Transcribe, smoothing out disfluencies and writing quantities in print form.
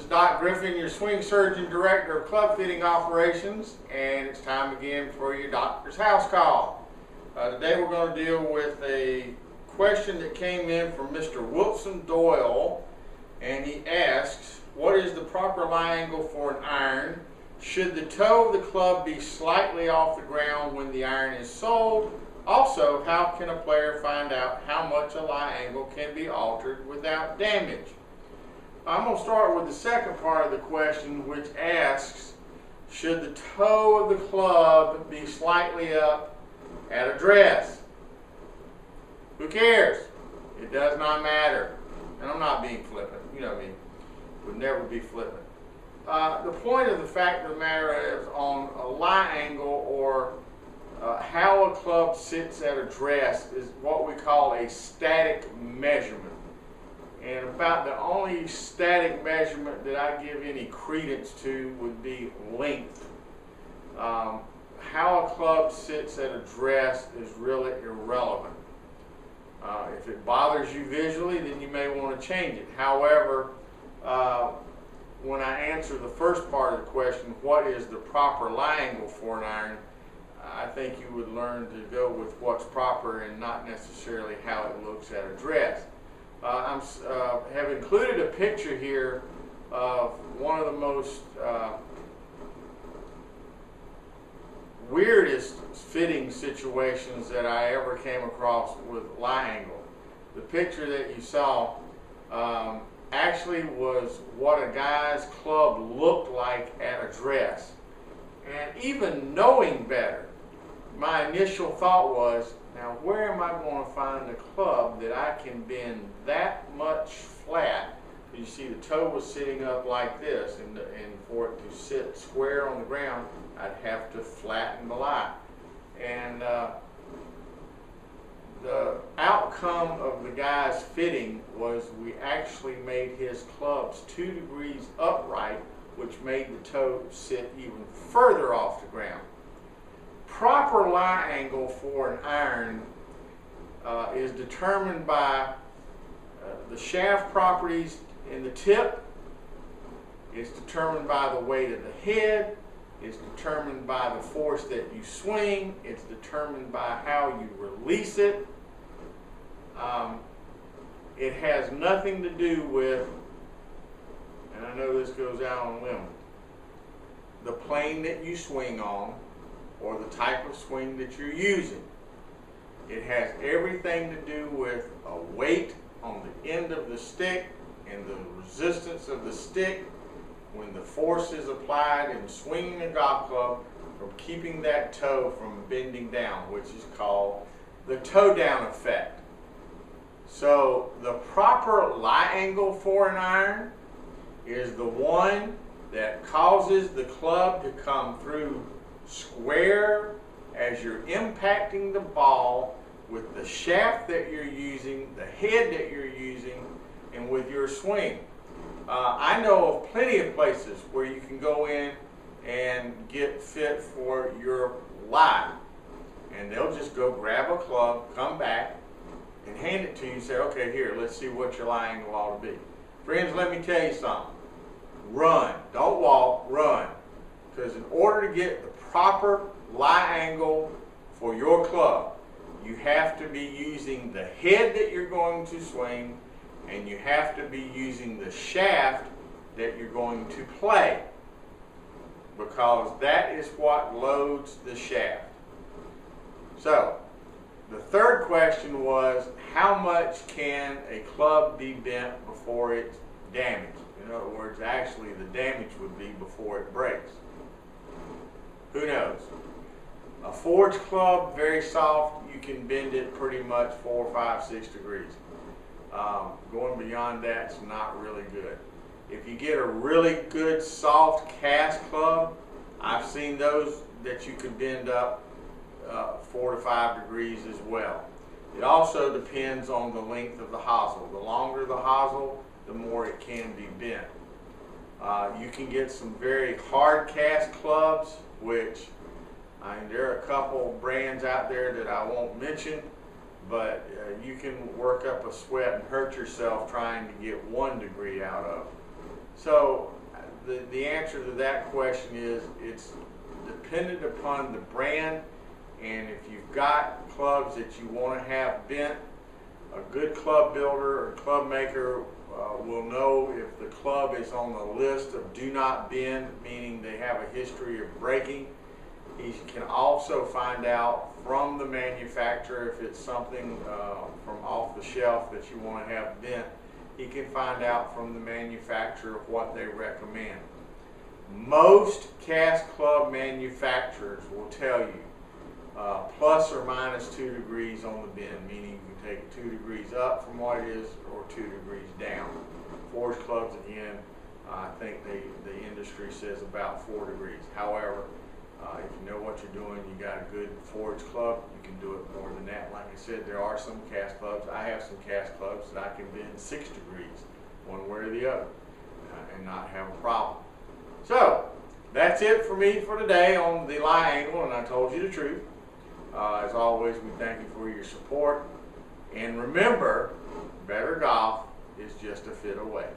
Doc Griffin, your swing surgeon director of club fitting operations, and it's time again for your doctor's house call. Today we're going to deal with a question that came in from Mr. Wilson Doyle, and he asks, what is the proper lie angle for an iron? Should the toe of the club be slightly off the ground when the iron is sold? Also, how can a player find out how much a lie angle can be altered without damage? I'm going to start with the second part of the question, which asks, should the toe of the club be slightly up at address? Who cares? It does not matter. And I'm not being flippant. You know me. Would never be flippant. The point of the fact of the matter is, on a lie angle, or how a club sits at address, is what we call a static measurement. And about the only static measurement that I give any credence to would be length. How a club sits at address is really irrelevant. If it bothers you visually, then you may want to change it. However, when I answer the first part of the question, what is the proper lie angle for an iron, I think you would learn to go with what's proper and not necessarily how it looks at address. I have included a picture here of one of the most weirdest fitting situations that I ever came across with lie angle. The picture that you saw actually was what a guy's club looked like at address. And even knowing better, my initial thought was, now where am I going to find a club that I can bend that much flat? You see the toe was sitting up like this, and for it to sit square on the ground, I'd have to flatten the lie. And the outcome of the guy's fitting was we actually made his clubs 2 degrees upright, which made the toe sit even further off the ground. Proper lie angle for an iron is determined by the shaft properties in the tip. It's determined by the weight of the head. It's determined by the force that you swing. It's determined by how you release it. It has nothing to do with, and I know this goes out on a limb, the plane that you swing on or the type of swing that you're using. It has everything to do with a weight on the end of the stick and the resistance of the stick when the force is applied in swinging a golf club from keeping that toe from bending down, which is called the toe down effect. So the proper lie angle for an iron is the one that causes the club to come through square as you're impacting the ball with the shaft that you're using, the head that you're using, and with your swing. I know of plenty of places where you can go in and get fit for your lie, and they'll just go grab a club, come back, and hand it to you and say, okay, here, let's see what your lie angle ought to be. Friends, let me tell you something. Run. Don't walk, run. Because in order to get the proper lie angle for your club, you have to be using the head that you're going to swing, and you have to be using the shaft that you're going to play, because that is what loads the shaft. So, the third question was, how much can a club be bent before it's damaged? In other words, actually the damage would be before it breaks. Who knows? A forged club, very soft, you can bend it pretty much 4, 5, 6 degrees. Going beyond that's not really good. If you get a really good soft cast club, I've seen those that you can bend up 4 to 5 degrees as well. It also depends on the length of the hosel. The longer the hosel, the more it can be bent. You can get some very hard cast clubs, which there are a couple brands out there that I won't mention, but you can work up a sweat and hurt yourself trying to get 1 degree out of. So the answer to that question is it's dependent upon the brand, and if you've got clubs that you want to have bent, a good club builder or club maker will know if the club is on the list of do not bend, meaning they have a history of breaking. He can also find out from the manufacturer if it's something from off the shelf that you want to have bent. He can find out from the manufacturer of what they recommend. Most cast club manufacturers will tell you plus or minus 2 degrees on the bend, meaning you can take it 2 degrees up from what it is or 2 degrees down. Forged clubs, again, I think the industry says about 4 degrees. However, if you know what you're doing, you got a good forged club, you can do it more than that. Like I said, there are some cast clubs. I have some cast clubs that I can bend 6 degrees, one way or the other, and not have a problem. So, that's it for me for today on the lie angle, and I told you the truth. As always, we thank you for your support. And remember, better golf is just a fit away.